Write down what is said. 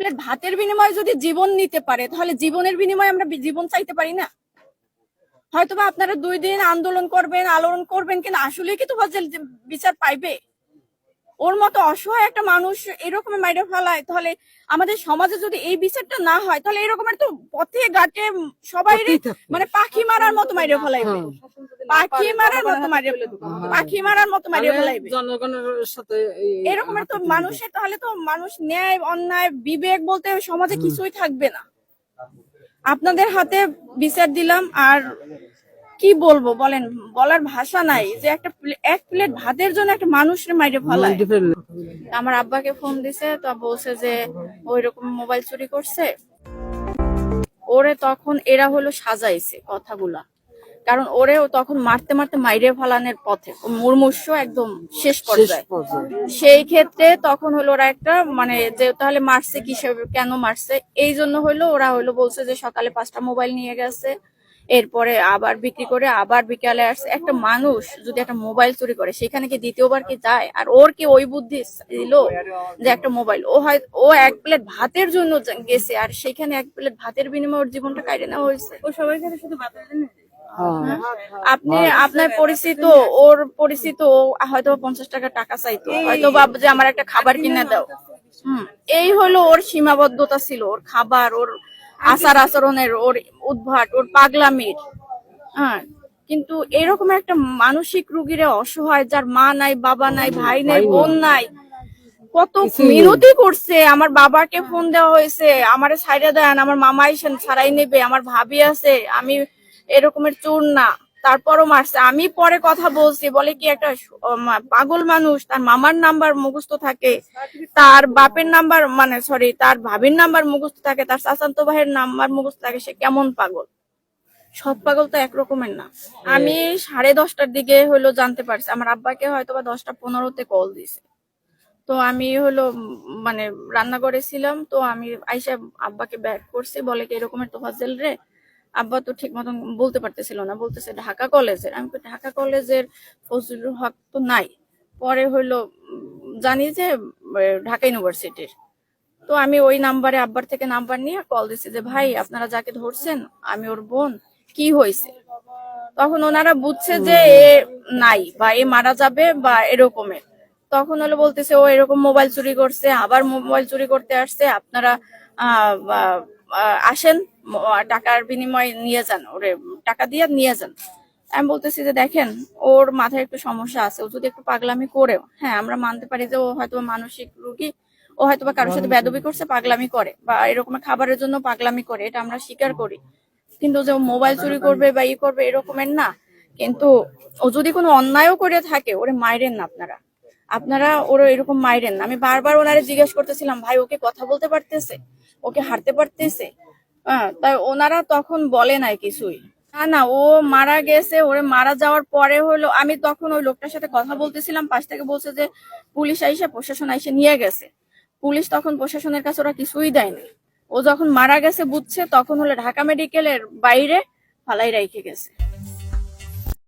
Plate ভাতের বিনিময়ে যদি জীবন নিতে পারে তাহলে জীবনের বিনিময়ে আমরা জীবন চাইতে পারি না? হয়তোবা আপনারা 2 দিন আন্দোলন করবেন কিন্তু আসলে কি তোফাজ্জল বিচার পাইবে? ওর মতো অসহায় একটা মানুষ এরকম মাইরে ফেলায়, তাহলে আমাদের সমাজে যদি এই বিচারটা না হয় তাহলে এরকমের তো পথে ঘাটে সবাই মানে পাখি মারার মতো মাইরে ফেলাইবে, পাখি মারার মতো মাইরে ফেলাইবে জনগণের সাথে। এরকমের তো মানুষের, তাহলে তো মানুষ ন্যায় অন্যায় বিবেক বলতে সমাজে কিছুই থাকবে না। আপনাদের হাতে বিচার দিলাম, আর কি বলবো বলেন, বলার ভাষা নাই যে এক প্লেট ভাতের জন্য একটা মানুষের মাইরে ফেলায়। আমার আব্বাকে ফোন দিছে, তো বলছে যে ওইরকম মোবাইল চুরি করছে। ওরে তখন এরা হলো সাজাইছে কথাগুলা, কারণ ওরেও তখন মারতে মারতে মাইরে ফেলানোর পথে, মুমূর্ষু একদম শেষ পর্যায়ে। সেই ক্ষেত্রে তখন হলো ওরা একটা মানে যে তাহলে মারছে কিসেবে, কেন মারছে, এই জন্য হলো ওরা হলো বলছে যে সকালে 5টা মোবাইল নিয়ে গেছে, এরপরে আবার বিক্রি করে আবার বিকালে আসছে। একটা মানুষ যদি একটা মোবাইল চুরি করে সেখানে কি দ্বিতীয়বার কি যায়? আর ওর কি ওই বুদ্ধি ছিল যে একটা মোবাইল, ও 1 প্লেট ভাতের জন্য গেছে, আর সেখানে 1 প্লেট ভাতের বিনিময়ে ওর জীবনটা কাটে নেওয়া হয়েছে। ও সবাই শুধু ভাতের জন্য আপনি আপনার পরিচিত, ওর পরিচিত, হয়তো 50 টাকা চাইতো, হয়তো বাবু যে আমার একটা খাবার কিনে দাও। এই হলো ওর সীমাবদ্ধতা ছিল, ওর খাবার, ওর আচার আচরণের, ওর উদ্ভাট, ওর পাগলামির। হ্যাঁ, কিন্তু এরকম একটা মানসিক রুগীরে, অসহায়, যার মা নাই, বাবা নাই, ভাই নাই, বোন নাই, কত মিনতি করছে। আমার বাবাকে ফোন দেওয়া হয়েছে, আমারে ছাইড়া দেন, আমার মামা এসেন ছাড়াই নেবে, আমার ভাবি আছে, আমি এরকমের চোর না, তারপরও মারছে। আমি পরে কথা বলছি, বলে কি একটা পাগল মানুষ, তার মামার নাম্বার মুখস্থ থাকে, তার বাপের নাম্বার মানে সরি তার ভাবির নাম্বার মুখস্থ থাকে, তার চাচাতো ভাইয়ের নাম্বার মুখস্থ থাকে, সে কেমন পাগল? সব পাগল তো একরকমের না। আমি 10:30টার দিকে হলো জানতে পারছি, আমার আব্বাকে হয়তো বা 10টা 15-তে কল দিছে। তো আমি হলো মানে রান্নাঘরে ছিলাম, তো আমি আইসা আব্বাকে ব্যাক করছি, বলে কি এরকমের তোফাজ্জল রে। আব্বা তো ঠিক মতন বলতে পারতেছিল না, বলতেছে ঢাকা কলেজের। আমি ঢাকা কলেজের ফজলুল হক তো নাই। পরে হইলো জানি যে ঢাকা ইউনিভার্সিটির। তো আমি ওই নাম্বারে আব্বার থেকে নাম্বার নিয়ে কল দিছি যে ভাই আপনারা যাকে ধরছেন আমি ওর বোন, কি হয়েছে? তখন ওনারা বুঝছে যে এ নাই বা এ মারা যাবে বা এরকমের। তখন হলো বলতেছে ও এরকম মোবাইল চুরি করছে, আবার মোবাইল চুরি করতে আসছে, আপনারা আসেন, টাকার বিনিময়ে নিয়ে যান, ওরে টাকা দিয়ে নিয়ে যান। আমি বলতেছি যে দেখেন, ওর মাথায় একটু সমস্যা আছে, ও যদি একটু পাগলামি করেও, হ্যাঁ আমরা মানতে পারি যে ও হয়তো মানসিক রোগী, ও হয়তো বা কারোর সাথে বেয়াদবি করছে, পাগলামি করে, বা এরকম খাবারের জন্য পাগলামি করে, এটা আমরা স্বীকার করি। কিন্তু যে ও মোবাইল চুরি করবে বা ই করবে এরকমের না। কিন্তু ও যদি কোনো অন্যায়ও করে থাকে, ওরে মাইরেন না আপনারা, আপনারা ওরা এরকম মাইরেন না। আমি বারবার ওনারে জিজ্ঞেস করতেছিলাম, ভাই ওকে কথা বলতে পারতেছে, ওকে হাঁটতে পারতেছে? তাই ওনারা তখন বলে নাই কিছুই। না না, ও মারা গেছে, ওরে মারা যাওয়ার পরে হলো আমি তখন ওই লোকটার সাথে কথা বলতেছিলাম, পাশ থেকে বলছে যে পুলিশ আইসা, প্রশাসন আইসে নিয়ে গেছে। পুলিশ তখন প্রশাসনের কাছে ওরা কিছুই দেয়নি। ও যখন মারা গেছে বুঝছে, তখন হলো ঢাকা মেডিকেলের বাইরে ফালাই রেখে গেছে।